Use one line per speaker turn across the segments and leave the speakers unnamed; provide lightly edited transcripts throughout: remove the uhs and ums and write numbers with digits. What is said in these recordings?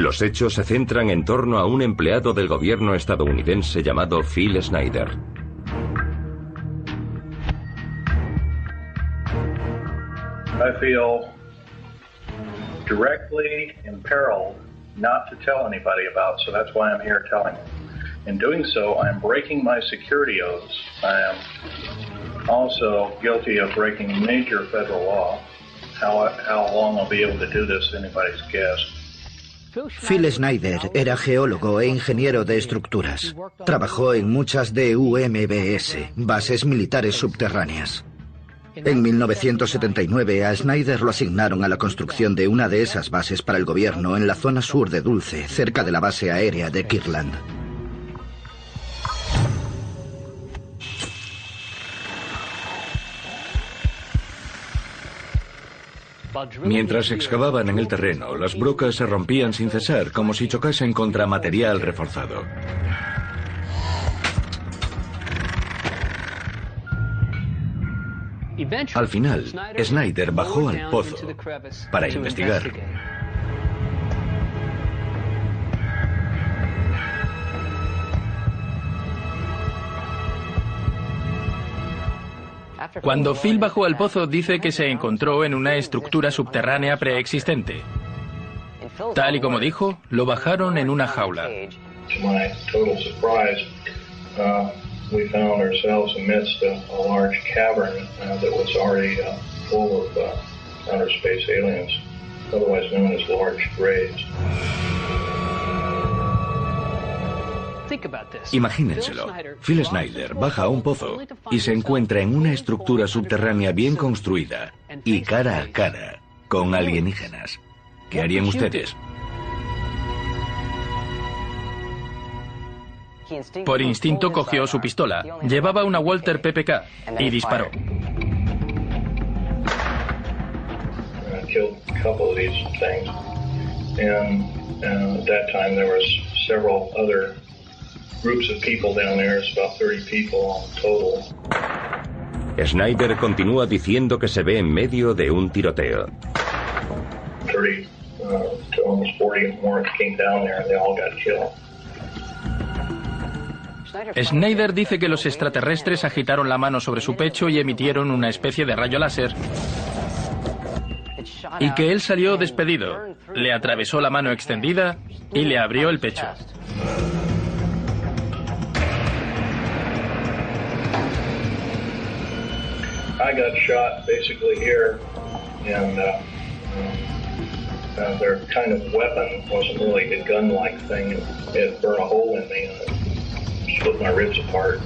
Los hechos se centran en torno a un empleado del gobierno estadounidense llamado Phil Schneider.
I feel directly imperiled not to tell anybody about, so that's why I'm here telling you. In doing so, I am breaking my security oaths. I am also guilty of breaking major federal law. How long I'll be able to do this is anybody's guess.
Phil Schneider era geólogo e ingeniero de estructuras. Trabajó en muchas DUMBS, bases militares subterráneas. En 1979 a Schneider lo asignaron a la construcción de una de esas bases para el gobierno en la zona sur de Dulce, cerca de la base aérea de Kirtland.
Mientras excavaban en el terreno, las brocas se rompían sin cesar, como si chocasen contra material reforzado. Al final, Schneider bajó al pozo para investigar.
Cuando Phil bajó al pozo, dice que se encontró en una estructura subterránea preexistente. Tal y como dijo, lo bajaron en una jaula.
We found ourselves amidst a large cavern that was already full of outer space aliens, otherwise known as large graves.
Imagínenselo. Phil Schneider baja a un pozo y se encuentra en una estructura subterránea bien construida y cara a cara con alienígenas. ¿Qué harían ustedes?
Por instinto cogió su pistola. Llevaba una Walter PPK y disparó.
Schneider continúa diciendo que se ve en medio de un tiroteo.
30 to almost 40 more came down there and they all got killed.
Schneider dice que los extraterrestres agitaron la mano sobre su pecho y emitieron una especie de rayo láser. Y que él salió despedido. Le atravesó la mano extendida y le abrió el pecho.
I got shot basically here, and their kind of weapon wasn't really a gun-like thing. It burned a hole in me and split my ribs apart.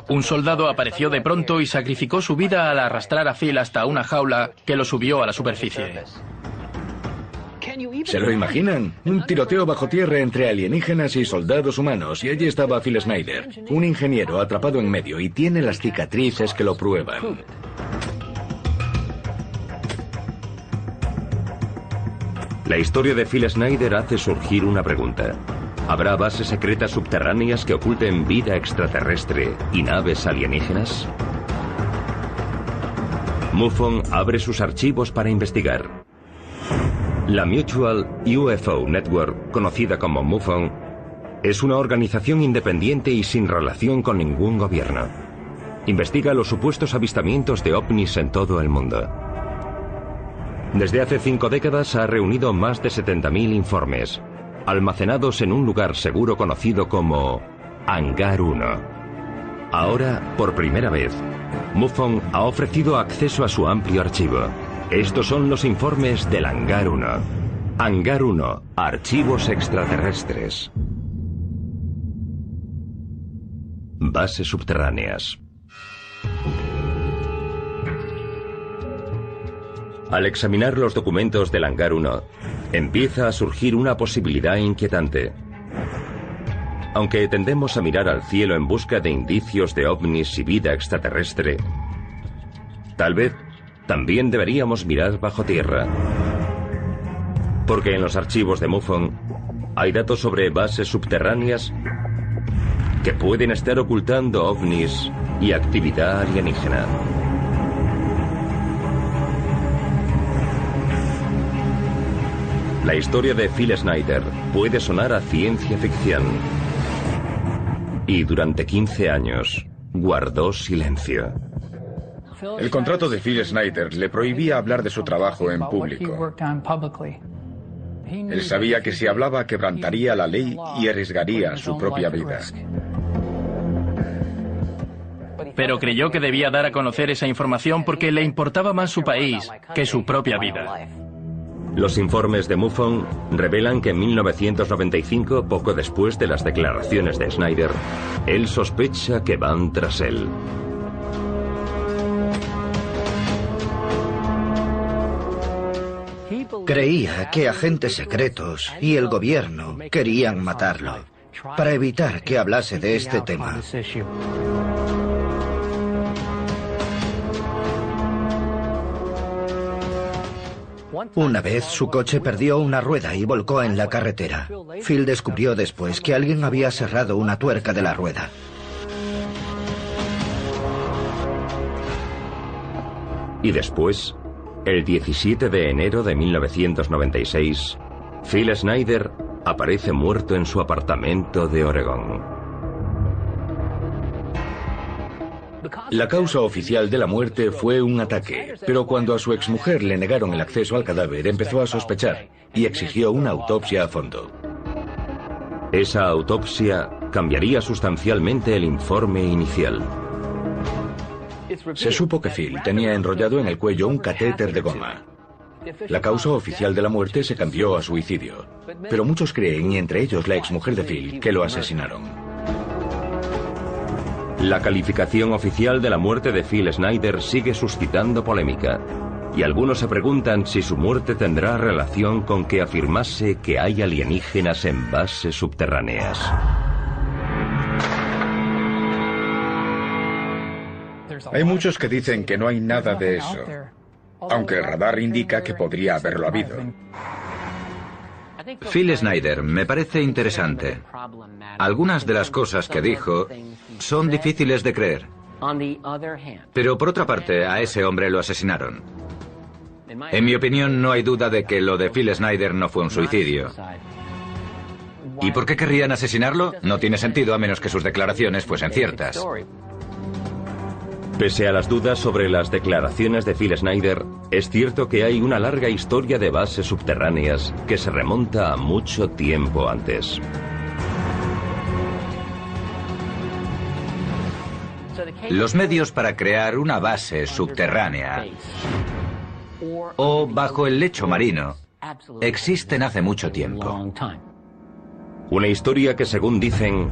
Un soldado apareció de pronto y sacrificó su vida al arrastrar a Phil hasta una jaula que lo subió a la superficie.
¿Se lo imaginan? Un tiroteo bajo tierra entre alienígenas y soldados humanos, y allí estaba Phil Schneider, un ingeniero atrapado en medio, y tiene las cicatrices que lo prueban.
La historia de Phil Schneider hace surgir una pregunta. ¿Habrá bases secretas subterráneas que oculten vida extraterrestre y naves alienígenas? MUFON abre sus archivos para investigar. La Mutual UFO Network, conocida como MUFON, es una organización independiente y sin relación con ningún gobierno. Investiga los supuestos avistamientos de ovnis en todo el mundo. Desde hace 5 décadas ha reunido más de 70.000 informes, almacenados en un lugar seguro conocido como Hangar 1. Ahora, por primera vez, MUFON ha ofrecido acceso a su amplio archivo. Estos son los informes del Hangar 1. Hangar 1, archivos extraterrestres. Bases subterráneas. Al examinar los documentos del Hangar 1, empieza a surgir una posibilidad inquietante. Aunque tendemos a mirar al cielo en busca de indicios de ovnis y vida extraterrestre, tal vez también deberíamos mirar bajo tierra. Porque en los archivos de MUFON hay datos sobre bases subterráneas que pueden estar ocultando ovnis y actividad alienígena. La historia de Phil Schneider puede sonar a ciencia ficción. Y durante 15 años guardó silencio.
El contrato de Phil Schneider le prohibía hablar de su trabajo en público. Él sabía que si hablaba quebrantaría la ley y arriesgaría su propia vida.
Pero creyó que debía dar a conocer esa información porque le importaba más su país que su propia vida.
Los informes de MUFON revelan que en 1995, poco después de las declaraciones de Schneider, él sospecha que van tras él.
Creía que agentes secretos y el gobierno querían matarlo para evitar que hablase de este tema. Una vez su coche perdió una rueda y volcó en la carretera. Phil descubrió después que alguien había cerrado una tuerca de la rueda.
Y después, el 17 de enero de 1996, Phil Schneider aparece muerto en su apartamento de Oregón.
La causa oficial de la muerte fue un ataque, pero cuando a su exmujer le negaron el acceso al cadáver, empezó a sospechar y exigió una autopsia a fondo.
Esa autopsia cambiaría sustancialmente el informe inicial.
Se supo que Phil tenía enrollado en el cuello un catéter de goma. La causa oficial de la muerte se cambió a suicidio, pero muchos creen, y entre ellos la exmujer de Phil, que lo asesinaron.
La calificación oficial de la muerte de Phil Schneider sigue suscitando polémica, y algunos se preguntan si su muerte tendrá relación con que afirmase que hay alienígenas en bases subterráneas.
Hay muchos que dicen que no hay nada de eso, aunque el radar indica que podría haberlo habido.
Phil Schneider me parece interesante. Algunas de las cosas que dijo son difíciles de creer. Pero por otra parte, a ese hombre lo asesinaron. En mi opinión, no hay duda de que lo de Phil Schneider no fue un suicidio. ¿Y por qué querrían asesinarlo? No tiene sentido a menos que sus declaraciones fuesen ciertas.
Pese a las dudas sobre las declaraciones de Phil Schneider, es cierto que hay una larga historia de bases subterráneas que se remonta a mucho tiempo antes.
Los medios para crear una base subterránea o bajo el lecho marino existen hace mucho tiempo.
Una historia que, según dicen,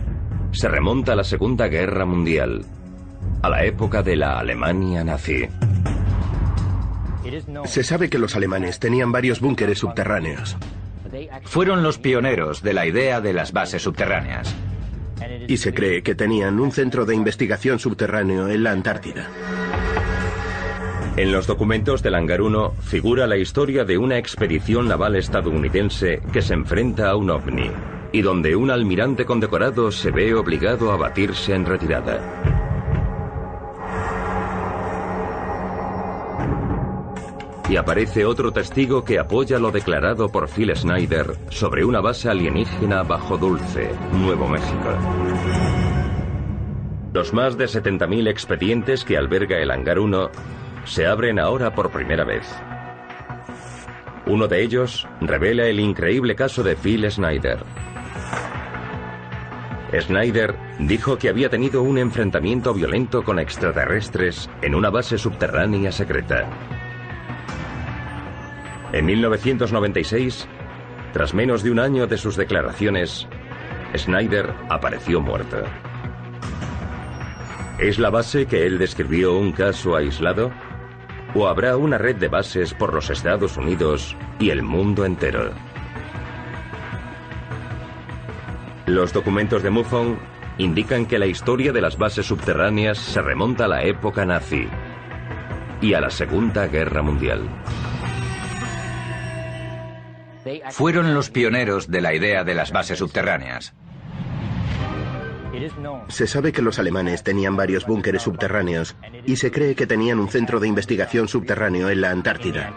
se remonta a la Segunda Guerra Mundial, a la época de la Alemania nazi.
Se sabe que los alemanes tenían varios búnkeres subterráneos.
Fueron los pioneros de la idea de las bases subterráneas.
Y se cree que tenían un centro de investigación subterráneo en la Antártida.
En los documentos del Hangar 1 figura la historia de una expedición naval estadounidense que se enfrenta a un ovni, y donde un almirante condecorado se ve obligado a batirse en retirada. Y aparece otro testigo que apoya lo declarado por Phil Schneider sobre una base alienígena bajo Dulce, Nuevo México. Los más de 70.000 expedientes que alberga el Hangar 1 se abren ahora por primera vez. Uno de ellos revela el increíble caso de Phil Schneider. Schneider dijo que había tenido un enfrentamiento violento con extraterrestres en una base subterránea secreta. En 1996, tras menos de un año de sus declaraciones, Schneider apareció muerto. ¿Es la base que él describió un caso aislado? ¿O habrá una red de bases por los Estados Unidos y el mundo entero? Los documentos de MUFON indican que la historia de las bases subterráneas se remonta a la época nazi y a la Segunda Guerra Mundial.
Fueron los pioneros de la idea de las bases subterráneas.
Se sabe que los alemanes tenían varios búnkeres subterráneos y se cree que tenían un centro de investigación subterráneo en la Antártida.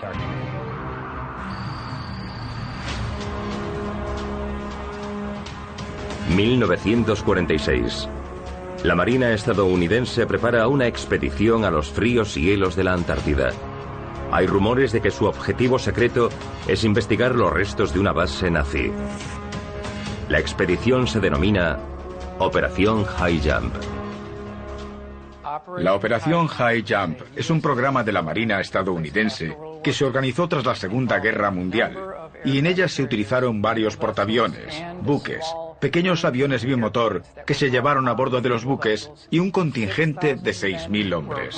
1946. La Marina estadounidense prepara una expedición a los fríos hielos de la Antártida. Hay rumores de que su objetivo secreto es investigar los restos de una base nazi. La expedición se denomina Operación High Jump.
La Operación High Jump es un programa de la Marina estadounidense que se organizó tras la Segunda Guerra Mundial, y en ella se utilizaron varios portaaviones, buques, pequeños aviones bimotor que se llevaron a bordo de los buques y un contingente de 6.000 hombres.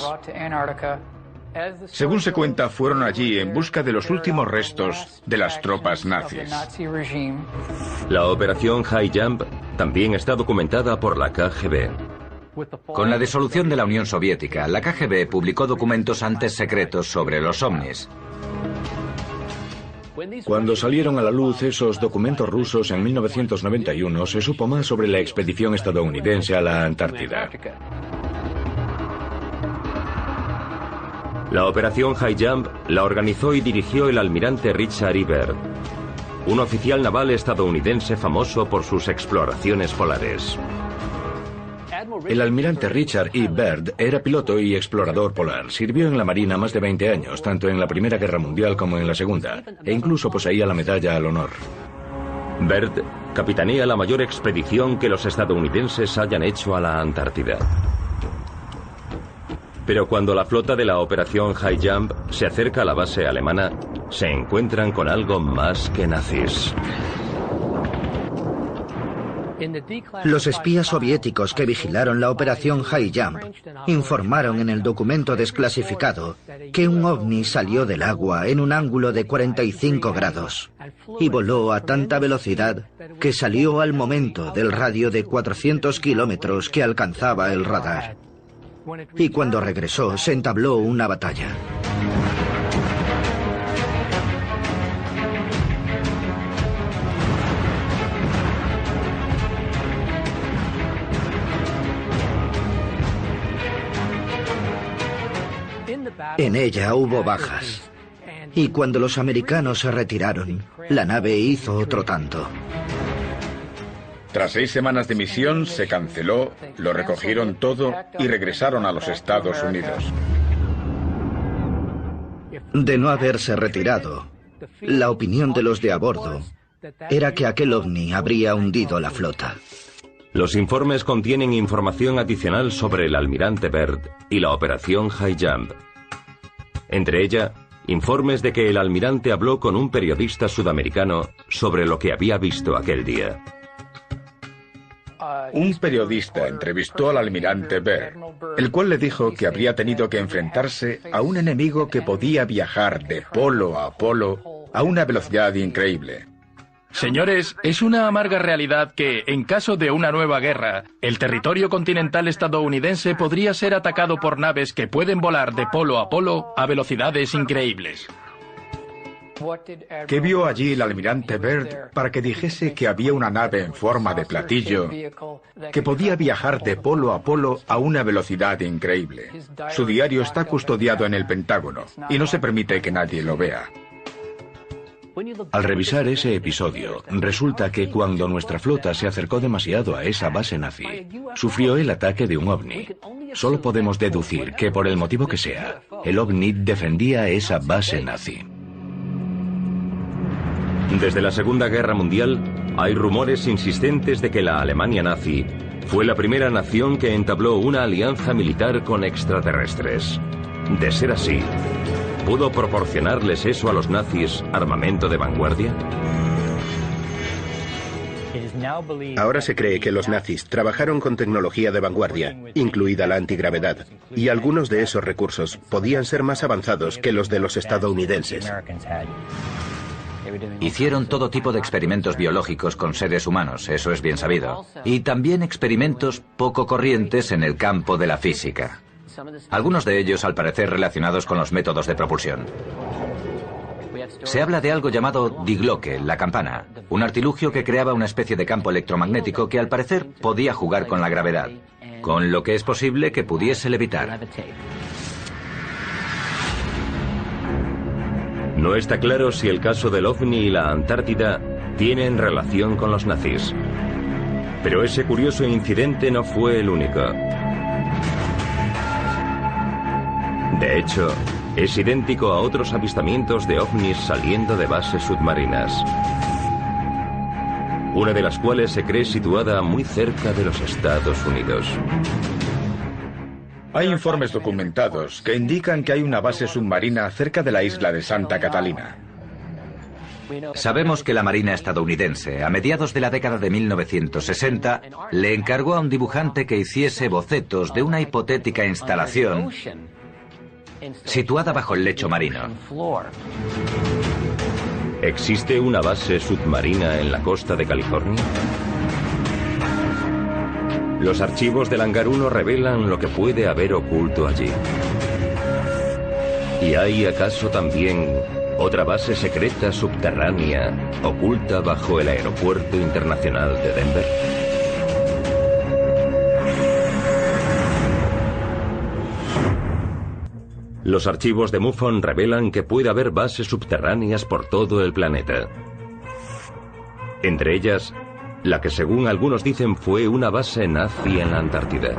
Según se cuenta, fueron allí en busca de los últimos restos de las tropas nazis.
La Operación High Jump también está documentada por la KGB.
Con la disolución de la Unión Soviética, la KGB publicó documentos antes secretos sobre los ovnis.
Cuando salieron a la luz esos documentos rusos en 1991, se supo más sobre la expedición estadounidense a la Antártida.
La Operación High Jump la organizó y dirigió el almirante Richard E. Byrd, un oficial naval estadounidense famoso por sus exploraciones polares.
El almirante Richard E. Byrd era piloto y explorador polar. Sirvió en la Marina más de 20 años, tanto en la Primera Guerra Mundial como en la Segunda, e incluso poseía la Medalla al Honor.
Byrd capitanea la mayor expedición que los estadounidenses hayan hecho a la Antártida. Pero cuando la flota de la Operación High Jump se acerca a la base alemana, se encuentran con algo más que nazis.
Los espías soviéticos que vigilaron la Operación High Jump informaron en el documento desclasificado que un ovni salió del agua en un ángulo de 45 grados y voló a tanta velocidad que salió al momento del radio de 400 kilómetros que alcanzaba el radar. Y cuando regresó, se entabló una batalla. En ella hubo bajas. Y cuando los americanos se retiraron, la nave hizo otro tanto.
Tras 6 semanas de misión, se canceló, lo recogieron todo y regresaron a los Estados Unidos.
De no haberse retirado, la opinión de los de a bordo era que aquel ovni habría hundido la flota.
Los informes contienen información adicional sobre el almirante Byrd y la Operación High Jump. Entre ella, informes de que el almirante habló con un periodista sudamericano sobre lo que había visto aquel día.
Un periodista entrevistó al almirante Byrd, el cual le dijo que habría tenido que enfrentarse a un enemigo que podía viajar de polo a polo a una velocidad increíble.
Señores, es una amarga realidad que, en caso de una nueva guerra, el territorio continental estadounidense podría ser atacado por naves que pueden volar de polo a velocidades increíbles.
¿Qué vio allí el almirante Byrd para que dijese que había una nave en forma de platillo que podía viajar de polo a una velocidad increíble? Su diario está custodiado en el Pentágono y no se permite que nadie lo vea.
Al revisar ese episodio, resulta que cuando nuestra flota se acercó demasiado a esa base nazi, sufrió el ataque de un ovni. Solo podemos deducir que, por el motivo que sea, el ovni defendía esa base nazi.
Desde la Segunda Guerra Mundial, hay rumores insistentes de que la Alemania nazi fue la primera nación que entabló una alianza militar con extraterrestres. De ser así, ¿pudo proporcionarles eso a los nazis armamento de vanguardia?
Ahora se cree que los nazis trabajaron con tecnología de vanguardia, incluida la antigravedad, y algunos de esos recursos podían ser más avanzados que los de los estadounidenses.
Hicieron todo tipo de experimentos biológicos con seres humanos, eso es bien sabido. Y también experimentos poco corrientes en el campo de la física. Algunos de ellos, al parecer, relacionados con los métodos de propulsión. Se habla de algo llamado Die Glocke, la campana, un artilugio que creaba una especie de campo electromagnético que al parecer podía jugar con la gravedad, con lo que es posible que pudiese levitar.
No está claro si el caso del OVNI y la Antártida tienen relación con los nazis. Pero ese curioso incidente no fue el único. De hecho, es idéntico a otros avistamientos de ovnis saliendo de bases submarinas, una de las cuales se cree situada muy cerca de los Estados Unidos.
Hay informes documentados que indican que hay una base submarina cerca de la isla de Santa Catalina.
Sabemos que la Marina estadounidense, a mediados de la década de 1960, le encargó a un dibujante que hiciese bocetos de una hipotética instalación situada bajo el lecho marino.
¿Existe una base submarina en la costa de California? Los archivos del Hangar 1 revelan lo que puede haber oculto allí. ¿Y hay acaso también otra base secreta subterránea oculta bajo el Aeropuerto Internacional de Denver? Los archivos de MUFON revelan que puede haber bases subterráneas por todo el planeta. Entre ellas, la que según algunos dicen fue una base nazi en la Antártida.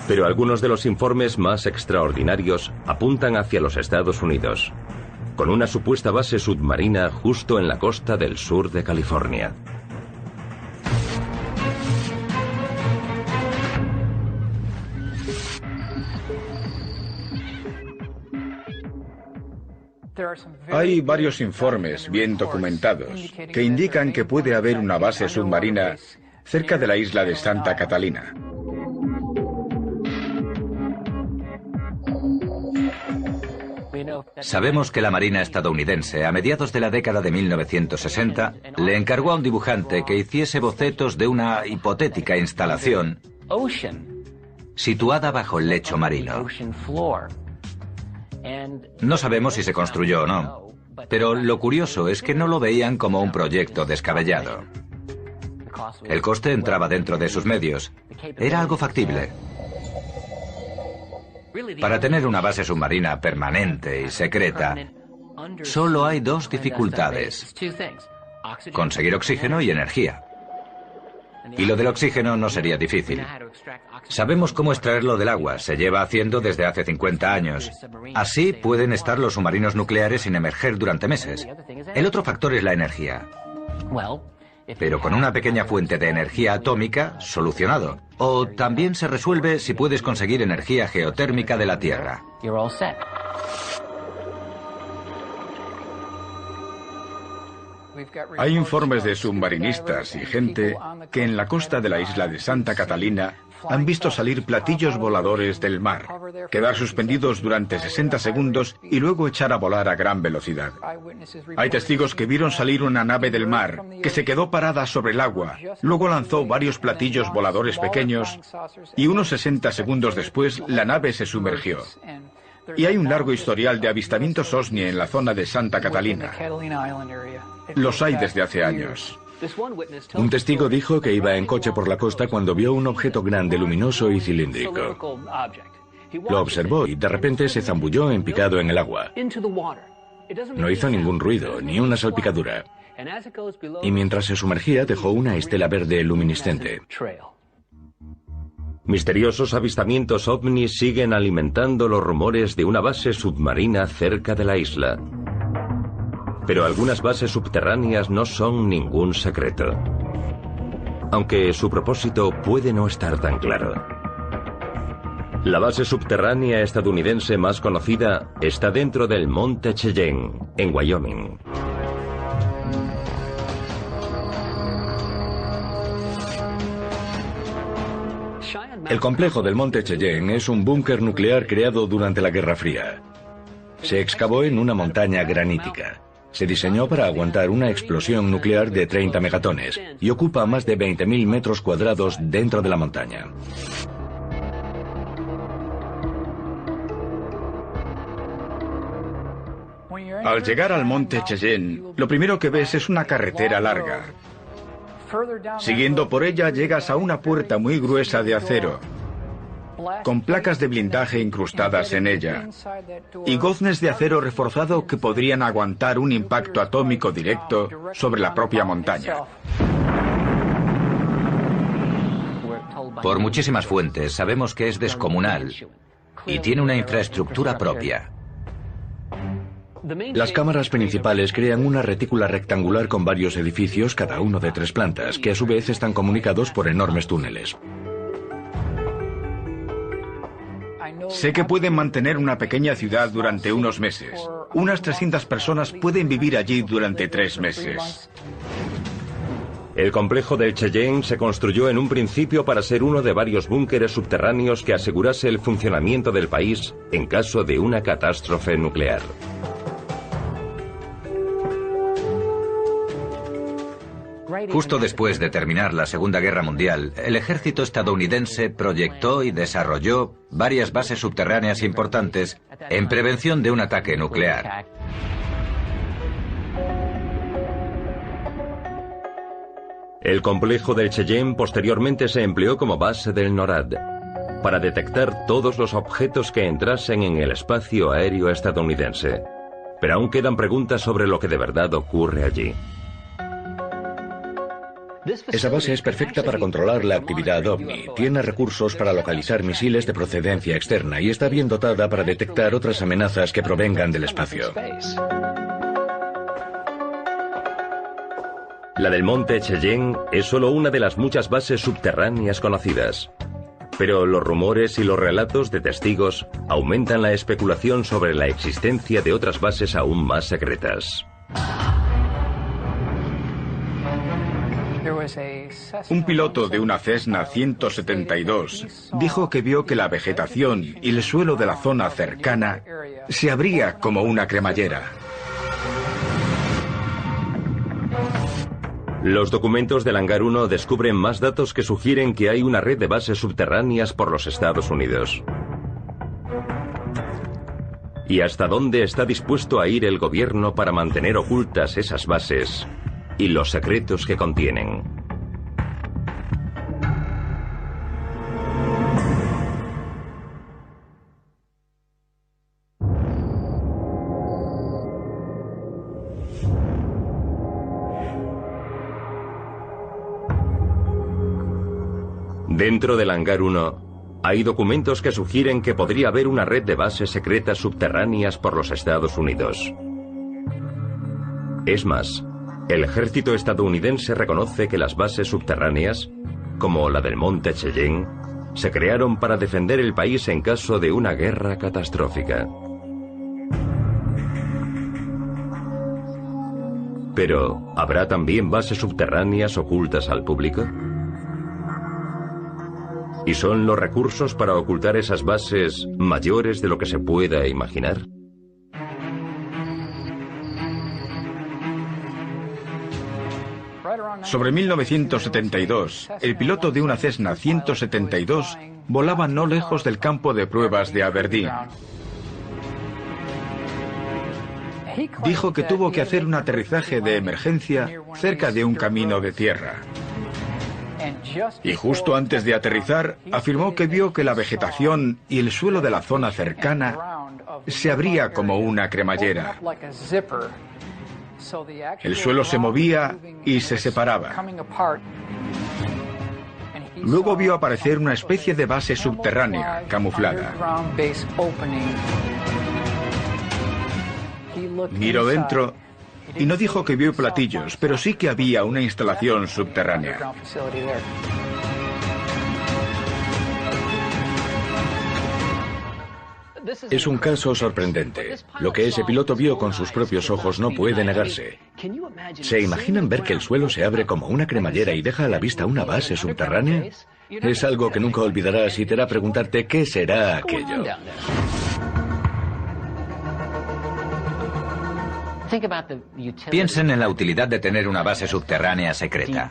Pero algunos de los informes más extraordinarios apuntan hacia los Estados Unidos, con una supuesta base submarina justo en la costa del sur de California.
Hay varios informes bien documentados que indican que puede haber una base submarina cerca de la isla de Santa Catalina.
Sabemos que la Marina estadounidense, a mediados de la década de 1960, le encargó a un dibujante que hiciese bocetos de una hipotética instalación situada bajo el lecho marino. No sabemos si se construyó o no, pero lo curioso es que no lo veían como un proyecto descabellado. El coste entraba dentro de sus medios. Era algo factible. Para tener una base submarina permanente y secreta, solo hay dos dificultades: conseguir oxígeno y energía. Y lo del oxígeno no sería difícil. Sabemos cómo extraerlo del agua, se lleva haciendo desde hace 50 años. Así pueden estar los submarinos nucleares sin emerger durante meses. El otro factor es la energía. Pero con una pequeña fuente de energía atómica, solucionado. O también se resuelve si puedes conseguir energía geotérmica de la Tierra.
Hay informes de submarinistas y gente que en la costa de la isla de Santa Catalina han visto salir platillos voladores del mar, quedar suspendidos durante 60 segundos y luego echar a volar a gran velocidad. Hay testigos que vieron salir una nave del mar, que se quedó parada sobre el agua, luego lanzó varios platillos voladores pequeños y unos 60 segundos después la nave se sumergió. Y hay un largo historial de avistamientos OVNI en la zona de Santa Catalina. Los hay desde hace años.
Un testigo dijo que iba en coche por la costa cuando vio un objeto grande, luminoso y cilíndrico. Lo observó y de repente se zambulló en picado en el agua. No hizo ningún ruido, ni una salpicadura. Y mientras se sumergía dejó una estela verde luminiscente.
Misteriosos avistamientos ovnis siguen alimentando los rumores de una base submarina cerca de la isla. Pero algunas bases subterráneas no son ningún secreto, aunque su propósito puede no estar tan claro. La base subterránea estadounidense más conocida está dentro del Monte Cheyenne, en Wyoming.
El complejo del Monte Cheyenne es un búnker nuclear creado durante la Guerra Fría. Se excavó en una montaña granítica. Se diseñó para aguantar una explosión nuclear de 30 megatones y ocupa más de 20.000 metros cuadrados dentro de la montaña.
Al llegar al Monte Cheyenne, lo primero que ves es una carretera larga. Siguiendo por ella llegas a una puerta muy gruesa de acero, con placas de blindaje incrustadas en ella, y goznes de acero reforzado que podrían aguantar un impacto atómico directo sobre la propia montaña.
Por muchísimas fuentes sabemos que es descomunal y tiene una infraestructura propia.
Las cámaras principales crean una retícula rectangular con varios edificios, cada uno de 3 plantas, que a su vez están comunicados por enormes túneles.
Sé que pueden mantener una pequeña ciudad durante unos meses. Unas 300 personas pueden vivir allí durante 3 meses.
El complejo del Cheyenne se construyó en un principio para ser uno de varios búnkeres subterráneos que asegurase el funcionamiento del país en caso de una catástrofe nuclear.
Justo después de terminar la Segunda Guerra Mundial, el ejército estadounidense proyectó y desarrolló varias bases subterráneas importantes en prevención de un ataque nuclear.
El complejo del Cheyenne posteriormente se empleó como base del NORAD para detectar todos los objetos que entrasen en el espacio aéreo estadounidense. Pero aún quedan preguntas sobre lo que de verdad ocurre allí.
Esa base es perfecta para controlar la actividad OVNI. Tiene recursos para localizar misiles de procedencia externa y está bien dotada para detectar otras amenazas que provengan del espacio.
La del monte Cheyenne es solo una de las muchas bases subterráneas conocidas. Pero los rumores y los relatos de testigos aumentan la especulación sobre la existencia de otras bases aún más secretas.
Un piloto de una Cessna 172 dijo que vio que la vegetación y el suelo de la zona cercana se abría como una cremallera.
Los documentos del Hangar 1 descubren más datos que sugieren que hay una red de bases subterráneas por los Estados Unidos. ¿Y hasta dónde está dispuesto a ir el gobierno para mantener ocultas esas bases y los secretos que contienen? Dentro del Hangar 1 hay documentos que sugieren que podría haber una red de bases secretas subterráneas por los Estados Unidos. Es más, el ejército estadounidense reconoce que las bases subterráneas, como la del monte Cheyenne, se crearon para defender el país en caso de una guerra catastrófica. Pero, ¿habrá también bases subterráneas ocultas al público? ¿Y son los recursos para ocultar esas bases mayores de lo que se pueda imaginar?
Sobre 1972, el piloto de una Cessna 172 volaba no lejos del campo de pruebas de Aberdeen. Dijo que tuvo que hacer un aterrizaje de emergencia cerca de un camino de tierra. Y justo antes de aterrizar, afirmó que vio que la vegetación y el suelo de la zona cercana se abría como una cremallera. El suelo se movía y se separaba. Luego vio aparecer una especie de base subterránea, camuflada. Miró dentro y no dijo que vio platillos, pero sí que había una instalación subterránea.
Es un caso sorprendente. Lo que ese piloto vio con sus propios ojos no puede negarse. ¿Se imaginan ver que el suelo se abre como una cremallera y deja a la vista una base subterránea? Es algo que nunca olvidarás y te hará preguntarte qué será aquello.
Piensen en la utilidad de tener una base subterránea secreta.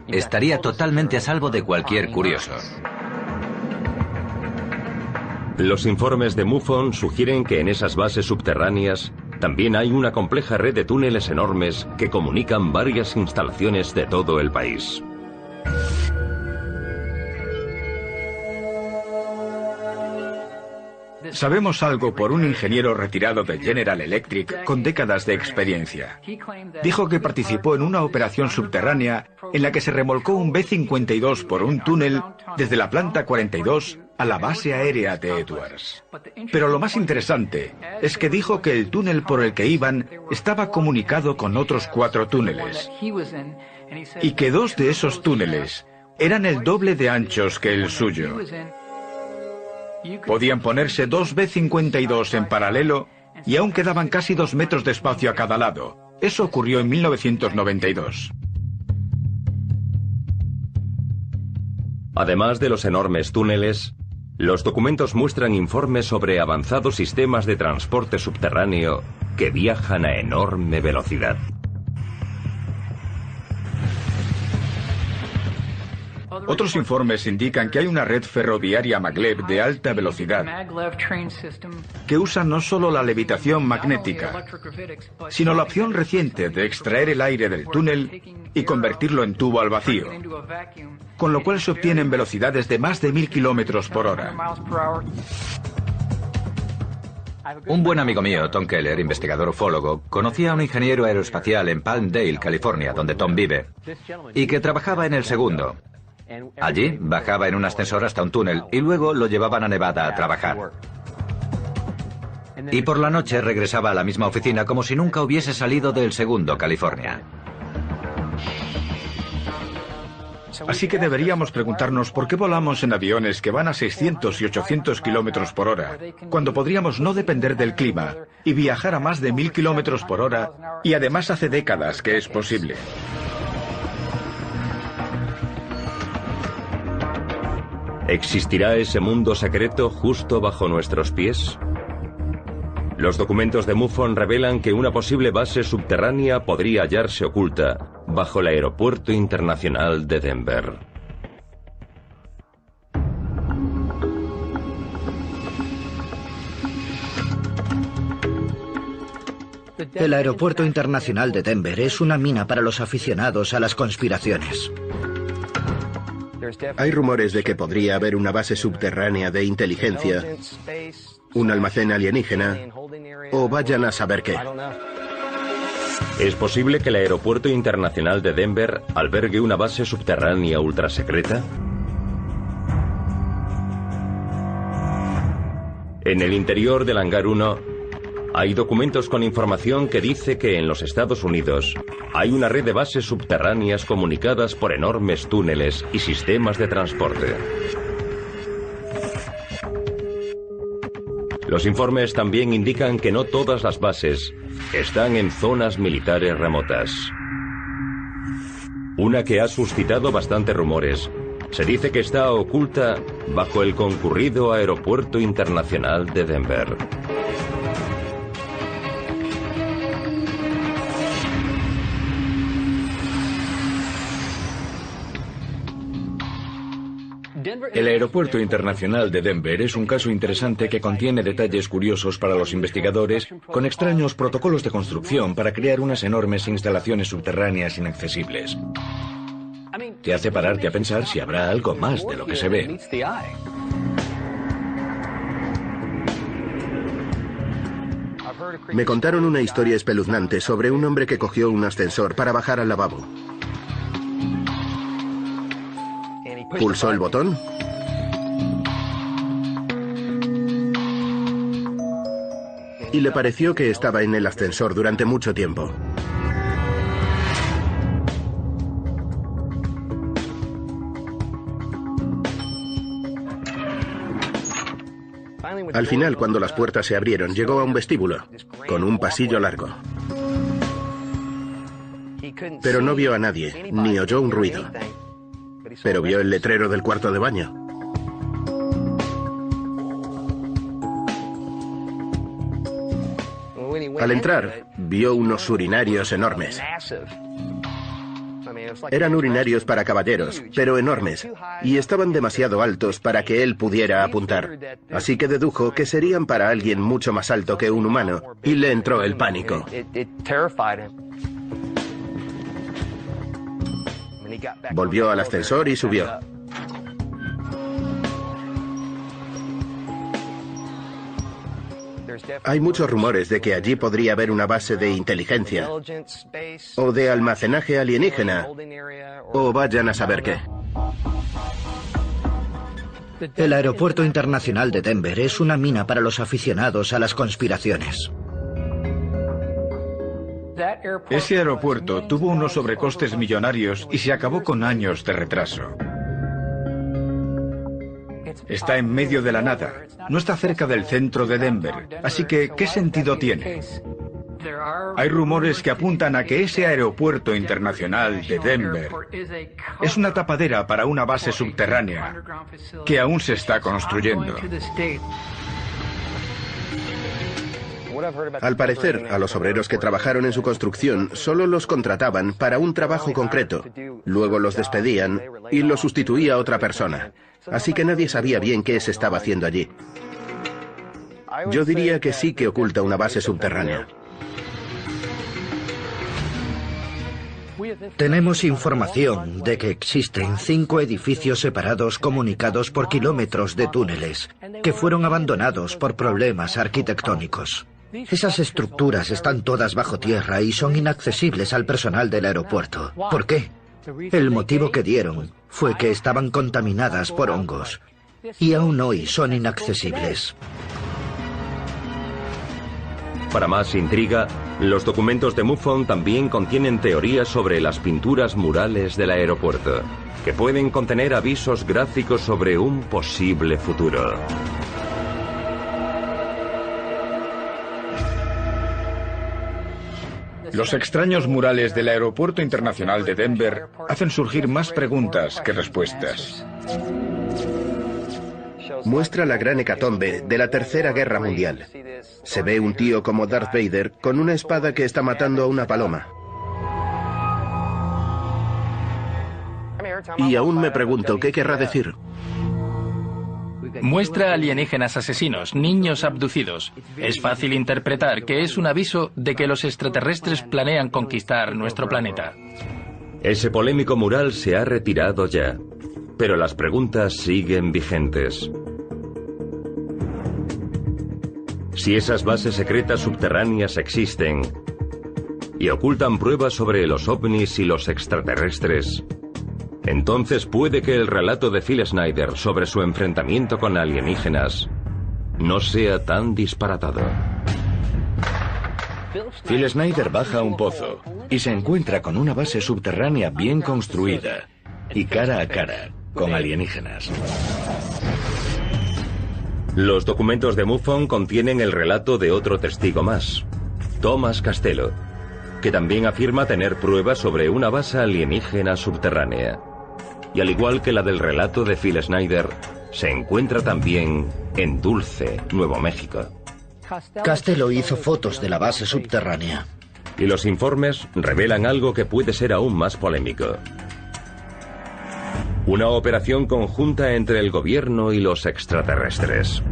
Estaría totalmente a salvo de cualquier curioso.
Los informes de MUFON sugieren que en esas bases subterráneas también hay una compleja red de túneles enormes que comunican varias instalaciones de todo el país.
Sabemos algo por un ingeniero retirado de General Electric con décadas de experiencia. Dijo que participó en una operación subterránea en la que se remolcó un B-52 por un túnel desde la planta 42 a la base aérea de Edwards. Pero lo más interesante es que dijo que el túnel por el que iban estaba comunicado con otros 4 túneles y que 2 de esos túneles eran el doble de anchos que el suyo. Podían ponerse 2 B-52 en paralelo y aún quedaban casi 2 metros de espacio a cada lado. Eso ocurrió en 1992.
Además de los enormes túneles, los documentos muestran informes sobre avanzados sistemas de transporte subterráneo que viajan a enorme velocidad.
Otros informes indican que hay una red ferroviaria maglev de alta velocidad que usa no solo la levitación magnética, sino la opción reciente de extraer el aire del túnel y convertirlo en tubo al vacío, con lo cual se obtienen velocidades de más de 1000 kilómetros por hora.
Un buen amigo mío, Tom Keller, investigador ufólogo, conocía a un ingeniero aeroespacial en Palmdale, California, donde Tom vive, y que trabajaba en el segundo. Allí bajaba en un ascensor hasta un túnel y luego lo llevaban a Nevada a trabajar. Y por la noche regresaba a la misma oficina como si nunca hubiese salido del segundo, California.
Así que deberíamos preguntarnos por qué volamos en aviones que van a 600 y 800 kilómetros por hora, cuando podríamos no depender del clima y viajar a más de 1000 kilómetros por hora, y además hace décadas que es posible.
¿Existirá ese mundo secreto justo bajo nuestros pies? Los documentos de MUFON revelan que una posible base subterránea podría hallarse oculta bajo el Aeropuerto Internacional de Denver.
El Aeropuerto Internacional de Denver es una mina para los aficionados a las conspiraciones.
Hay rumores de que podría haber una base subterránea de inteligencia, un almacén alienígena, o vayan a saber qué.
¿Es posible que el Aeropuerto Internacional de Denver albergue una base subterránea ultrasecreta? En el interior del Hangar 1 hay documentos con información que dice que en los Estados Unidos hay una red de bases subterráneas comunicadas por enormes túneles y sistemas de transporte. Los informes también indican que no todas las bases están en zonas militares remotas. Una que ha suscitado bastantes rumores se dice que está oculta bajo el concurrido Aeropuerto Internacional de Denver.
El Aeropuerto Internacional de Denver es un caso interesante que contiene detalles curiosos para los investigadores, con extraños protocolos de construcción para crear unas enormes instalaciones subterráneas inaccesibles. Te hace pararte a pensar si habrá algo más de lo que se ve.
Me contaron una historia espeluznante sobre un hombre que cogió un ascensor para bajar al lavabo. Pulsó el botón y le pareció que estaba en el ascensor durante mucho tiempo. Al final, cuando las puertas se abrieron, llegó a un vestíbulo, con un pasillo largo. Pero no vio a nadie, ni oyó un ruido. Pero vio el letrero del cuarto de baño. Al entrar, vio unos urinarios enormes. Eran urinarios para caballeros, pero enormes, y estaban demasiado altos para que él pudiera apuntar. Así que dedujo que serían para alguien mucho más alto que un humano, y le entró el pánico. Volvió al ascensor y subió. Hay muchos rumores de que allí podría haber una base de inteligencia o de almacenaje alienígena, o vayan a saber qué.
El Aeropuerto Internacional de Denver es una mina para los aficionados a las conspiraciones.
Ese aeropuerto tuvo unos sobrecostes millonarios y se acabó con años de retraso. Está en medio de la nada, no está cerca del centro de Denver, así que ¿qué sentido tiene? Hay rumores que apuntan a que ese aeropuerto internacional de Denver es una tapadera para una base subterránea que aún se está construyendo.
Al parecer, a los obreros que trabajaron en su construcción solo los contrataban para un trabajo concreto. Luego los despedían y los sustituía otra persona. Así que nadie sabía bien qué se estaba haciendo allí. Yo diría que sí que oculta una base subterránea.
Tenemos información de que existen 5 edificios separados comunicados por kilómetros de túneles que fueron abandonados por problemas arquitectónicos. Esas estructuras están todas bajo tierra y son inaccesibles al personal del aeropuerto. ¿Por qué? El motivo que dieron fue que estaban contaminadas por hongos y aún hoy son inaccesibles.
Para más intriga, los documentos de MUFON también contienen teorías sobre las pinturas murales del aeropuerto, que pueden contener avisos gráficos sobre un posible futuro.
Los extraños murales del Aeropuerto Internacional de Denver hacen surgir más preguntas que respuestas.
Muestra la gran hecatombe de la Tercera Guerra Mundial. Se ve un tío como Darth Vader con una espada que está matando a una paloma. Y aún me pregunto qué querrá decir.
Muestra alienígenas asesinos, niños abducidos. Es fácil interpretar que es un aviso de que los extraterrestres planean conquistar nuestro planeta.
Ese polémico mural se ha retirado ya, pero las preguntas siguen vigentes. Si esas bases secretas subterráneas existen y ocultan pruebas sobre los ovnis y los extraterrestres, entonces puede que el relato de Phil Schneider sobre su enfrentamiento con alienígenas no sea tan disparatado.
Phil Schneider baja a un pozo y se encuentra con una base subterránea bien construida y cara a cara con alienígenas.
Los documentos de MUFON contienen el relato de otro testigo más, Thomas Castello, que también afirma tener pruebas sobre una base alienígena subterránea. Y al igual que la del relato de Phil Schneider, se encuentra también en Dulce, Nuevo México.
Castello hizo fotos de la base subterránea.
Y los informes revelan algo que puede ser aún más polémico. Una operación conjunta entre el gobierno y los extraterrestres.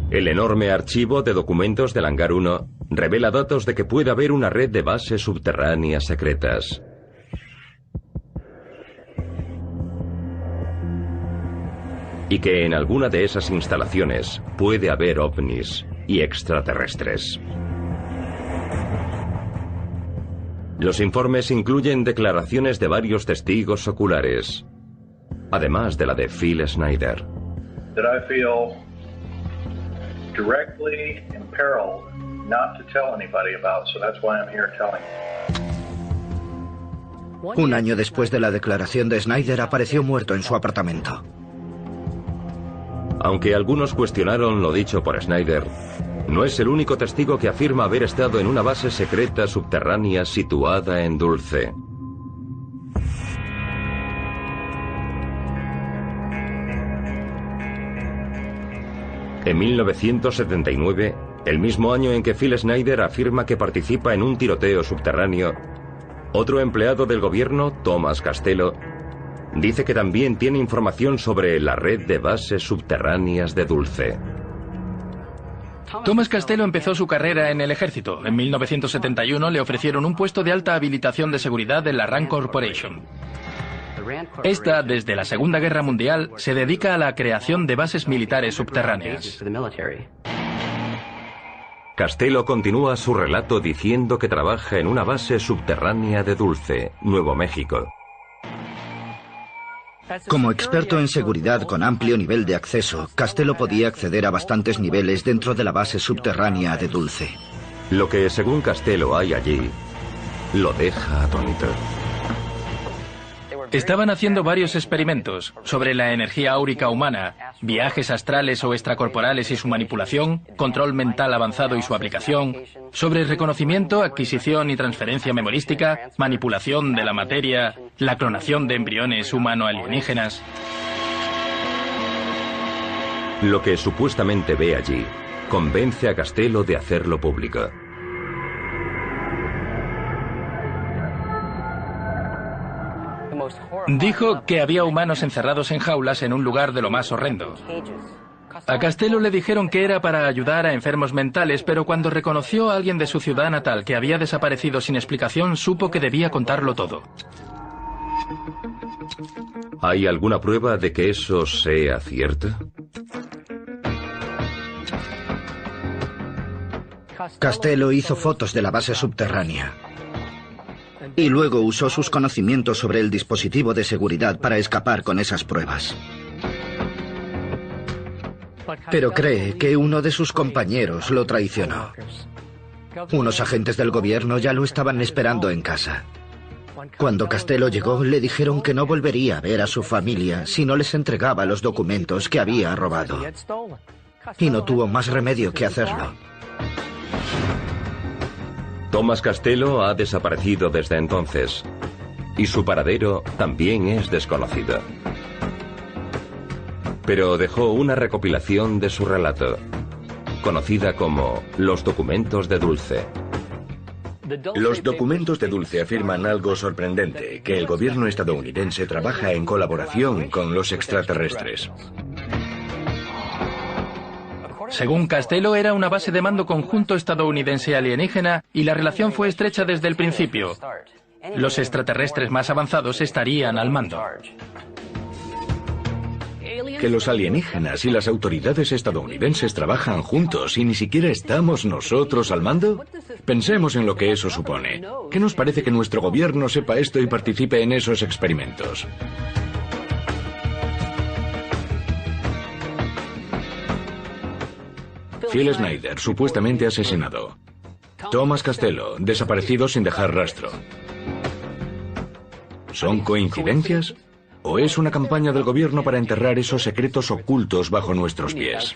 El enorme archivo de documentos del Hangar 1 revela datos de que puede haber una red de bases subterráneas secretas. Y que en alguna de esas instalaciones puede haber ovnis y extraterrestres. Los informes incluyen declaraciones de varios testigos oculares, además de la de Phil Schneider.
Directly imperiled not to tell anybody about, so that's why I'm here telling you.
Un año después de la declaración de Schneider apareció muerto en su apartamento.
Aunque algunos cuestionaron lo dicho por Schneider, no es el único testigo que afirma haber estado en una base secreta subterránea situada en Dulce. En 1979, el mismo año en que Phil Schneider afirma que participa en un tiroteo subterráneo, otro empleado del gobierno, Thomas Castello, dice que también tiene información sobre la red de bases subterráneas de Dulce.
Thomas Castello empezó su carrera en el ejército. En 1971 le ofrecieron un puesto de alta habilitación de seguridad en la Rand Corporation. Esta, desde la Segunda Guerra Mundial, se dedica a la creación de bases militares subterráneas.
Castello continúa su relato diciendo que trabaja en una base subterránea de Dulce, Nuevo México.
Como experto en seguridad con amplio nivel de acceso, Castello podía acceder a bastantes niveles dentro de la base subterránea de Dulce.
Lo que, según Castello, hay allí, lo deja atónito.
Estaban haciendo varios experimentos sobre la energía áurica humana, viajes astrales o extracorporales y su manipulación, control mental avanzado y su aplicación, sobre reconocimiento, adquisición y transferencia memorística, manipulación de la materia, la clonación de embriones humano-alienígenas.
Lo que supuestamente ve allí convence a Castello de hacerlo público.
Dijo que había humanos encerrados en jaulas en un lugar de lo más horrendo. A Castello le dijeron que era para ayudar a enfermos mentales, pero cuando reconoció a alguien de su ciudad natal que había desaparecido sin explicación, supo que debía contarlo todo.
¿Hay alguna prueba de que eso sea cierto?
Castello hizo fotos de la base subterránea y luego usó sus conocimientos sobre el dispositivo de seguridad para escapar con esas pruebas. Pero cree que uno de sus compañeros lo traicionó. Unos agentes del gobierno ya lo estaban esperando en casa. Cuando Castello llegó, le dijeron que no volvería a ver a su familia si no les entregaba los documentos que había robado. Y no tuvo más remedio que hacerlo.
Thomas Castello ha desaparecido desde entonces, y su paradero también es desconocido. Pero dejó una recopilación de su relato, conocida como Los documentos de Dulce.
Los documentos de Dulce afirman algo sorprendente, que el gobierno estadounidense trabaja en colaboración con los extraterrestres.
Según Castello, era una base de mando conjunto estadounidense alienígena y la relación fue estrecha desde el principio. Los extraterrestres más avanzados estarían al mando.
Que los alienígenas y las autoridades estadounidenses trabajan juntos y ni siquiera estamos nosotros al mando. Pensemos en lo que eso supone. ¿Qué nos parece que nuestro gobierno sepa esto y participe en esos experimentos? Phil Schneider, supuestamente asesinado. Thomas Castello, desaparecido sin dejar rastro. ¿Son coincidencias? ¿O es una campaña del gobierno para enterrar esos secretos ocultos bajo nuestros pies?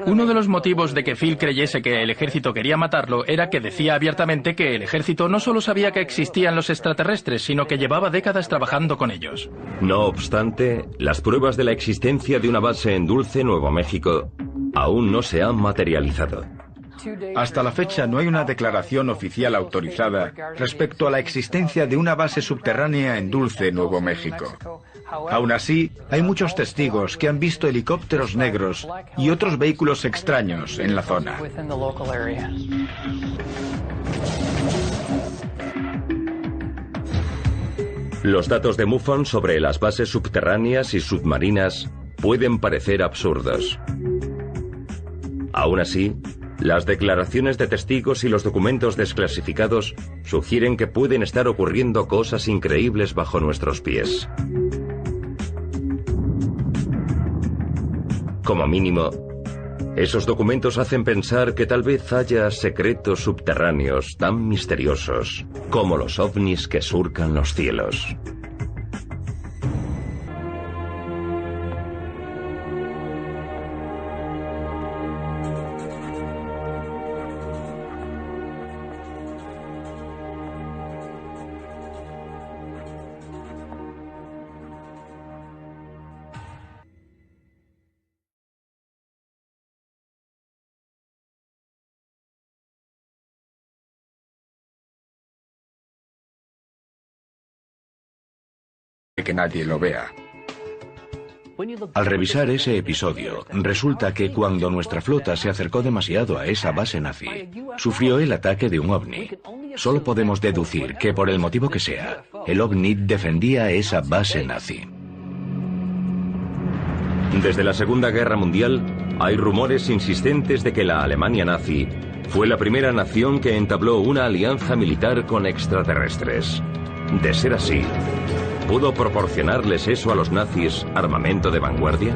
Uno de los motivos de que Phil creyese que el ejército quería matarlo era que decía abiertamente que el ejército no solo sabía que existían los extraterrestres, sino que llevaba décadas trabajando con ellos.
No obstante, las pruebas de la existencia de una base en Dulce, Nuevo México, aún no se han materializado.
Hasta la fecha no hay una declaración oficial autorizada respecto a la existencia de una base subterránea en Dulce, Nuevo México. Aún así, hay muchos testigos que han visto helicópteros negros y otros vehículos extraños en la zona.
Los datos de MUFON sobre las bases subterráneas y submarinas pueden parecer absurdos. Aún así, las declaraciones de testigos y los documentos desclasificados sugieren que pueden estar ocurriendo cosas increíbles bajo nuestros pies. Como mínimo, esos documentos hacen pensar que tal vez haya secretos subterráneos tan misteriosos como los ovnis que surcan los cielos.
Que nadie lo vea.
Al revisar ese episodio, resulta que cuando nuestra flota se acercó demasiado a esa base nazi, sufrió el ataque de un ovni. Solo podemos deducir que por el motivo que sea, el ovni defendía esa base nazi.
Desde la Segunda Guerra Mundial, hay rumores insistentes de que la Alemania nazi fue la primera nación que entabló una alianza militar con extraterrestres. De ser así, ¿pudo proporcionarles eso a los nazis armamento de vanguardia?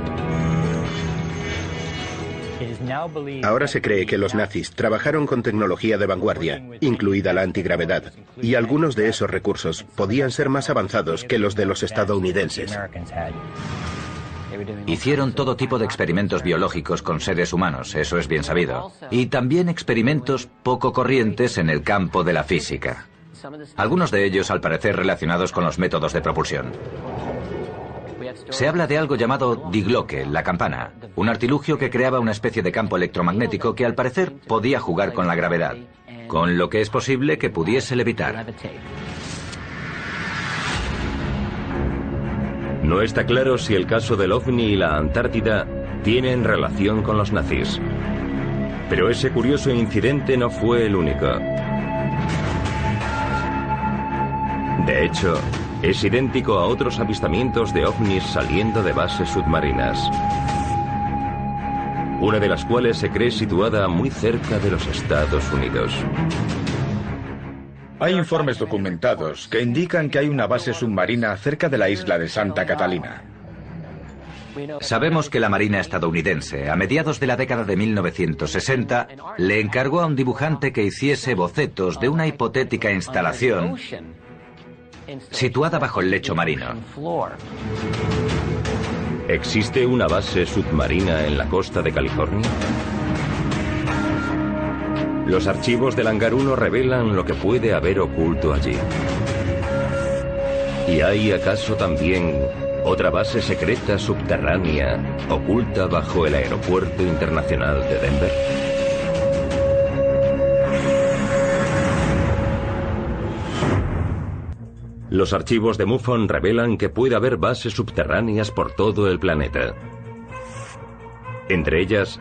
Ahora se cree que los nazis trabajaron con tecnología de vanguardia, incluida la antigravedad, y algunos de esos recursos podían ser más avanzados que los de los estadounidenses.
Hicieron todo tipo de experimentos biológicos con seres humanos, eso es bien sabido. Y también experimentos poco corrientes en el campo de la física. Algunos de ellos, al parecer, relacionados con los métodos de propulsión. Se habla de algo llamado Die Glocke, la campana, un artilugio que creaba una especie de campo electromagnético que al parecer podía jugar con la gravedad, con lo que es posible que pudiese levitar.
No está claro si el caso del OVNI y la Antártida tienen relación con los nazis. Pero ese curioso incidente no fue el único. De hecho, es idéntico a otros avistamientos de ovnis saliendo de bases submarinas, una de las cuales se cree situada muy cerca de los Estados Unidos.
Hay informes documentados que indican que hay una base submarina cerca de la isla de Santa Catalina.
Sabemos que la Marina estadounidense, a mediados de la década de 1960, le encargó a un dibujante que hiciese bocetos de una hipotética instalación situada bajo el lecho marino.
¿Existe una base submarina en la costa de California? Los archivos del Hangar 1 revelan lo que puede haber oculto allí. ¿Y hay acaso también otra base secreta subterránea oculta bajo el Aeropuerto Internacional de Denver? Los archivos de MUFON revelan que puede haber bases subterráneas por todo el planeta. Entre ellas,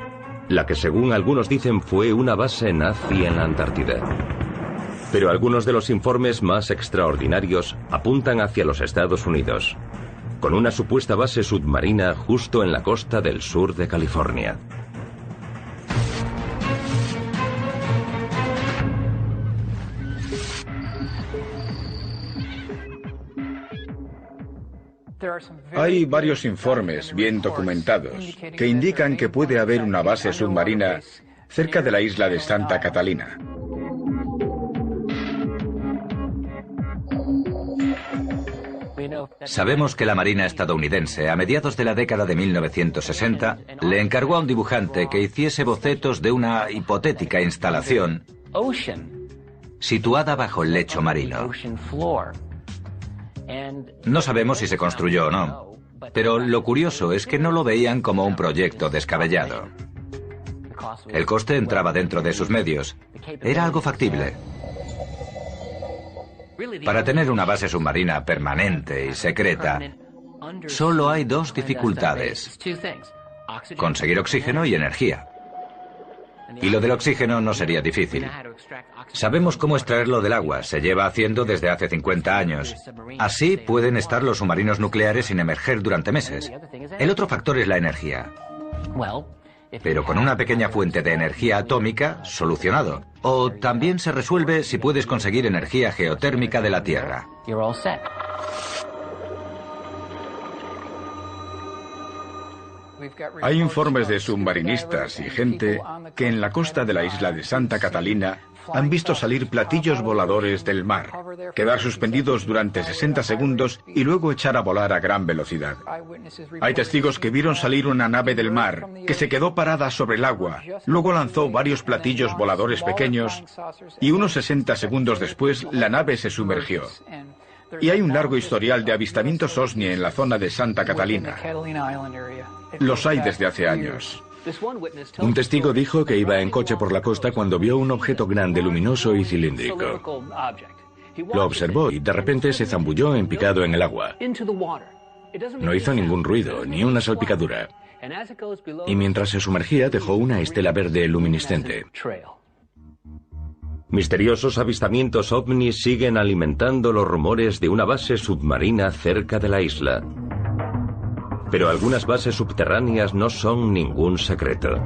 la que según algunos dicen fue una base nazi en la Antártida. Pero algunos de los informes más extraordinarios apuntan hacia los Estados Unidos, con una supuesta base submarina justo en la costa del sur de California.
Hay varios informes bien documentados que indican que puede haber una base submarina cerca de la isla de Santa Catalina.
Sabemos que la Marina estadounidense, a mediados de la década de 1960, le encargó a un dibujante que hiciese bocetos de una hipotética instalación situada bajo el lecho marino. No sabemos si se construyó o no, pero lo curioso es que no lo veían como un proyecto descabellado. El coste entraba dentro de sus medios. Era algo factible. Para tener una base submarina permanente y secreta, solo hay dos dificultades: conseguir oxígeno y energía. Y lo del oxígeno no sería difícil. Sabemos cómo extraerlo del agua, se lleva haciendo desde hace 50 años. Así pueden estar los submarinos nucleares sin emerger durante meses. El otro factor es la energía. Pero con una pequeña fuente de energía atómica, solucionado. O también se resuelve si puedes conseguir energía geotérmica de la Tierra.
Hay informes de submarinistas y gente que en la costa de la isla de Santa Catalina han visto salir platillos voladores del mar, quedar suspendidos durante 60 segundos y luego echar a volar a gran velocidad. Hay testigos que vieron salir una nave del mar que se quedó parada sobre el agua, luego lanzó varios platillos voladores pequeños y unos 60 segundos después la nave se sumergió. Y hay un largo historial de avistamientos OVNI en la zona de Santa Catalina. Los hay desde hace años.
Un testigo dijo que iba en coche por la costa cuando vio un objeto grande, luminoso y cilíndrico. Lo observó y de repente se zambulló en picado en el agua. No hizo ningún ruido, ni una salpicadura. Y mientras se sumergía dejó una estela verde luminiscente.
Misteriosos avistamientos ovnis siguen alimentando los rumores de una base submarina cerca de la isla. Pero algunas bases subterráneas no son ningún secreto.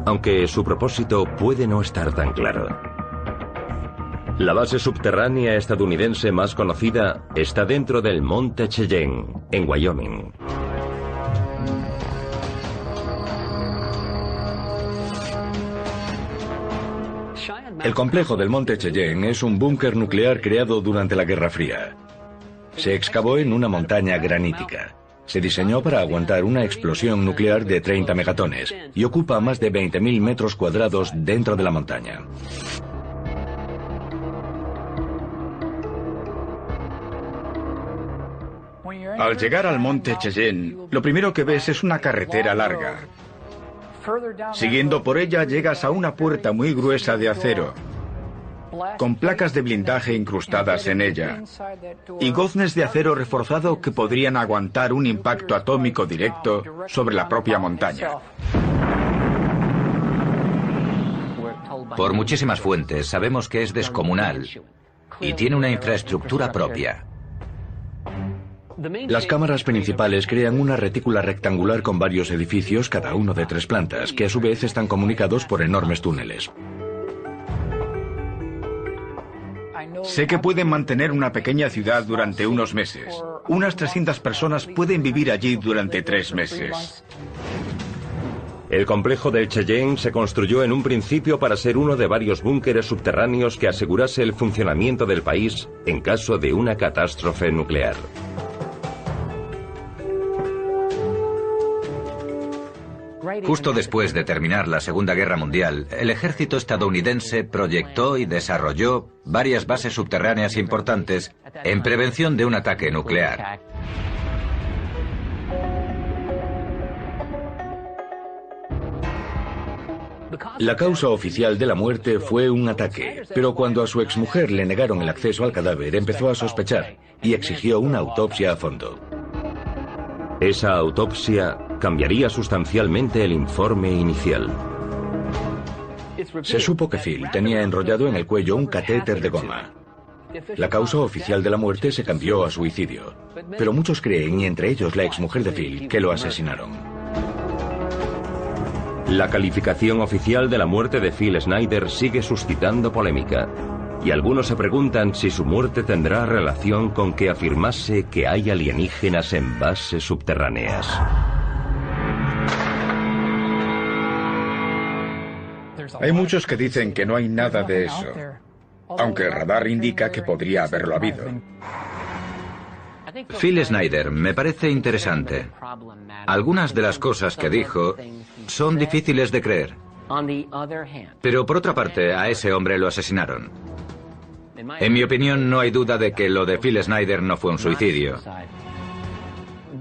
Aunque su propósito puede no estar tan claro. La base subterránea estadounidense más conocida está dentro del Monte Cheyenne, en Wyoming.
El complejo del Monte Cheyenne es un búnker nuclear creado durante la Guerra Fría. Se excavó en una montaña granítica. Se diseñó para aguantar una explosión nuclear de 30 megatones y ocupa más de 20.000 metros cuadrados dentro de la montaña.
Al llegar al Monte Cheyenne, lo primero que ves es una carretera larga. Siguiendo por ella llegas a una puerta muy gruesa de acero, con placas de blindaje incrustadas en ella, y goznes de acero reforzado que podrían aguantar un impacto atómico directo sobre la propia montaña.
Por muchísimas fuentes sabemos que es descomunal y tiene una infraestructura propia.
Las cámaras principales crean una retícula rectangular con varios edificios, cada uno de 3 plantas, que a su vez están comunicados por enormes túneles.
Sé que pueden mantener una pequeña ciudad durante unos meses. Unas 300 personas pueden vivir allí durante 3 meses.
El complejo del Cheyenne se construyó en un principio para ser uno de varios búnkeres subterráneos que asegurase el funcionamiento del país en caso de una catástrofe nuclear.
Justo después de terminar la Segunda Guerra Mundial, el ejército estadounidense proyectó y desarrolló varias bases subterráneas importantes en prevención de un ataque nuclear.
La causa oficial de la muerte fue un ataque, pero cuando a su exmujer le negaron el acceso al cadáver, empezó a sospechar y exigió una autopsia a fondo.
Esa autopsia cambiaría sustancialmente el informe inicial.
Se supo que Phil tenía enrollado en el cuello un catéter de goma. La causa oficial de la muerte se cambió a suicidio, pero muchos creen, y entre ellos la exmujer de Phil, que lo asesinaron.
La calificación oficial de la muerte de Phil Schneider sigue suscitando polémica, y algunos se preguntan si su muerte tendrá relación con que afirmase que hay alienígenas en bases subterráneas.
Hay muchos que dicen que no hay nada de eso, aunque el radar indica que podría haberlo habido.
Phil Schneider me parece interesante. Algunas de las cosas que dijo son difíciles de creer. Pero por otra parte, a ese hombre lo asesinaron. En mi opinión, no hay duda de que lo de Phil Schneider no fue un suicidio.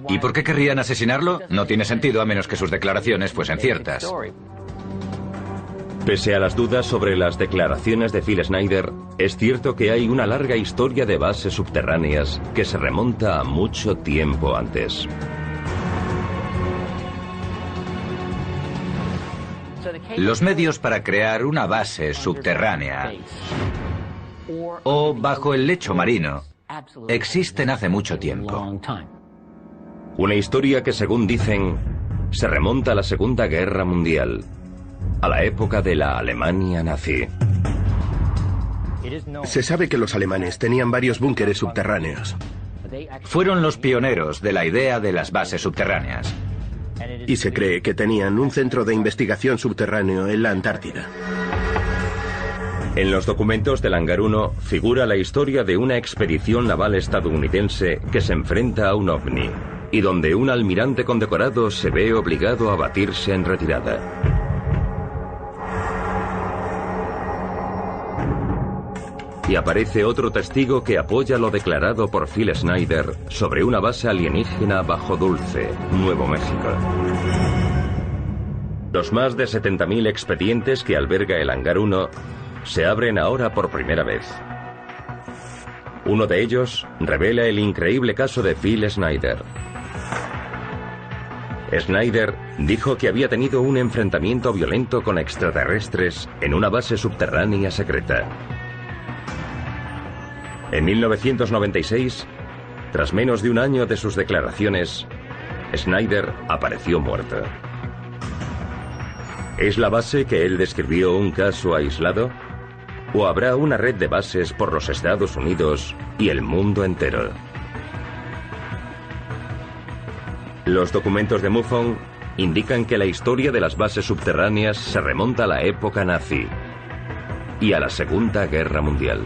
¿Y por qué querrían asesinarlo? No tiene sentido a menos que sus declaraciones fuesen ciertas.
Pese a las dudas sobre las declaraciones de Phil Schneider, es cierto que hay una larga historia de bases subterráneas que se remonta a mucho tiempo antes.
Los medios para crear una base subterránea o bajo el lecho marino existen hace mucho tiempo.
Una historia que, según dicen, se remonta a la Segunda Guerra Mundial, a la época de la Alemania nazi.
Se sabe que los alemanes tenían varios búnkeres subterráneos.
Fueron los pioneros de la idea de las bases subterráneas.
Y se cree que tenían un centro de investigación subterráneo en la Antártida.
En los documentos del Hangar 1 figura la historia de una expedición naval estadounidense que se enfrenta a un ovni, y donde un almirante condecorado se ve obligado a batirse en retirada. Y aparece otro testigo que apoya lo declarado por Phil Schneider sobre una base alienígena bajo Dulce, Nuevo México. Los más de 70.000 expedientes que alberga el Hangar 1 se abren ahora por primera vez. Uno de ellos revela el increíble caso de Phil Schneider. Schneider dijo que había tenido un enfrentamiento violento con extraterrestres en una base subterránea secreta. En 1996, tras menos de un año de sus declaraciones, Schneider apareció muerto. ¿Es la base que él describió un caso aislado? ¿O habrá una red de bases por los Estados Unidos y el mundo entero? Los documentos de MUFON indican que la historia de las bases subterráneas se remonta a la época nazi y a la Segunda Guerra Mundial.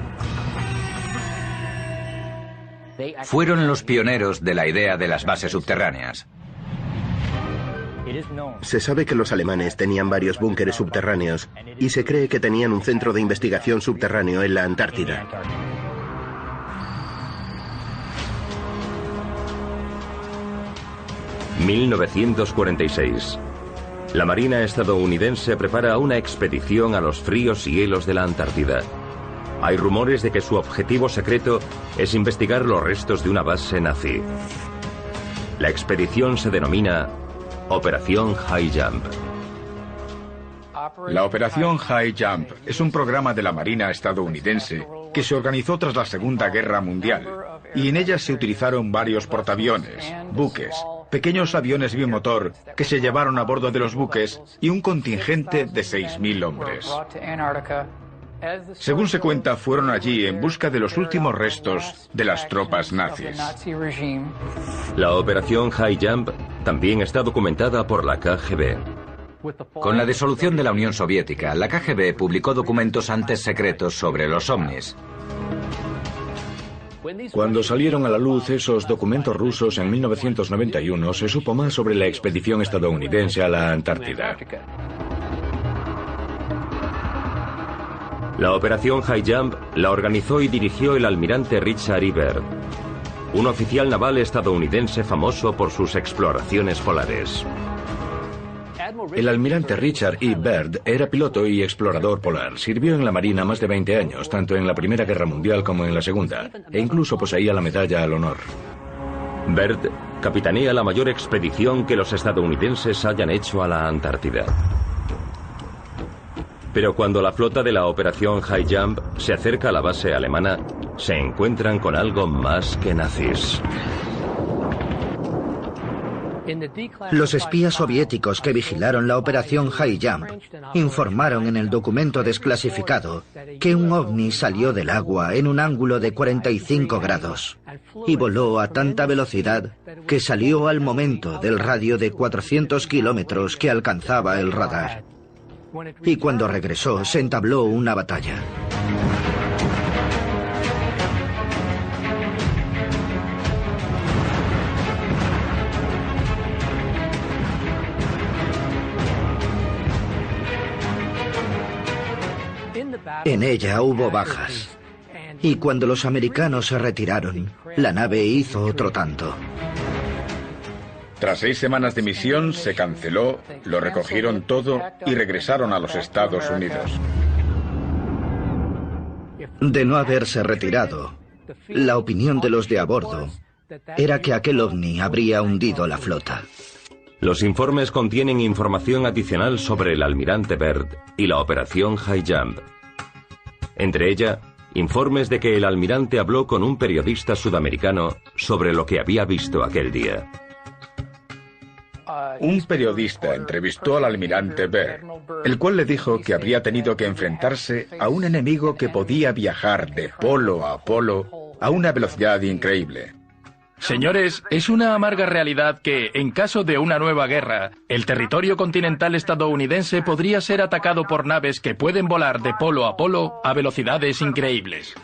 Fueron los pioneros de la idea de las bases subterráneas.
Se sabe que los alemanes tenían varios búnkeres subterráneos y se cree que tenían un centro de investigación subterráneo en la Antártida.
...1946... La Marina estadounidense prepara una expedición a los fríos hielos de la Antártida. Hay rumores de que su objetivo secreto es investigar los restos de una base nazi. La expedición se denomina Operación High Jump.
La Operación High Jump es un programa de la Marina estadounidense que se organizó tras la Segunda Guerra Mundial, y en ella se utilizaron varios portaaviones, buques, pequeños aviones bimotor que se llevaron a bordo de los buques y un contingente de 6.000 hombres. Según se cuenta, fueron allí en busca de los últimos restos de las tropas nazis.
La Operación High Jump también está documentada por la KGB.
Con la disolución de la Unión Soviética, la KGB publicó documentos antes secretos sobre los ovnis.
Cuando salieron a la luz esos documentos rusos en 1991, se supo más sobre la expedición estadounidense a la Antártida.
La Operación High Jump la organizó y dirigió el almirante Richard E. Byrd, un oficial naval estadounidense famoso por sus exploraciones polares.
El almirante Richard E. Byrd era piloto y explorador polar. Sirvió en la Marina más de 20 años, tanto en la Primera Guerra Mundial como en la Segunda, e incluso poseía la Medalla al Honor.
Byrd capitanea la mayor expedición que los estadounidenses hayan hecho a la Antártida. Pero cuando la flota de la Operación High Jump se acerca a la base alemana, se encuentran con algo más que nazis.
Los espías soviéticos que vigilaron la Operación High Jump informaron en el documento desclasificado que un ovni salió del agua en un ángulo de 45 grados y voló a tanta velocidad que salió al momento del radio de 400 kilómetros que alcanzaba el radar. Y cuando regresó, se entabló una batalla. En ella hubo bajas. Y cuando los americanos se retiraron, la nave hizo otro tanto.
Tras 6 semanas de misión, se canceló, lo recogieron todo y regresaron a los Estados Unidos.
De no haberse retirado, la opinión de los de a bordo era que aquel ovni habría hundido la flota.
Los informes contienen información adicional sobre el almirante Byrd y la Operación High Jump. Entre ella, informes de que el almirante habló con un periodista sudamericano sobre lo que había visto aquel día.
Un periodista entrevistó al almirante Byrd, el cual le dijo que habría tenido que enfrentarse a un enemigo que podía viajar de polo a polo a una velocidad increíble.
Señores, es una amarga realidad que, en caso de una nueva guerra, el territorio continental estadounidense podría ser atacado por naves que pueden volar de polo a velocidades increíbles.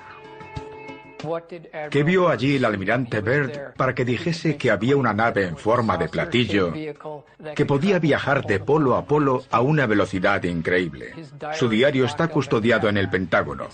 ¿Qué vio allí el almirante Byrd para que dijese que había una nave en forma de platillo que podía viajar de polo a polo a una velocidad increíble? Su diario está custodiado en el Pentágono.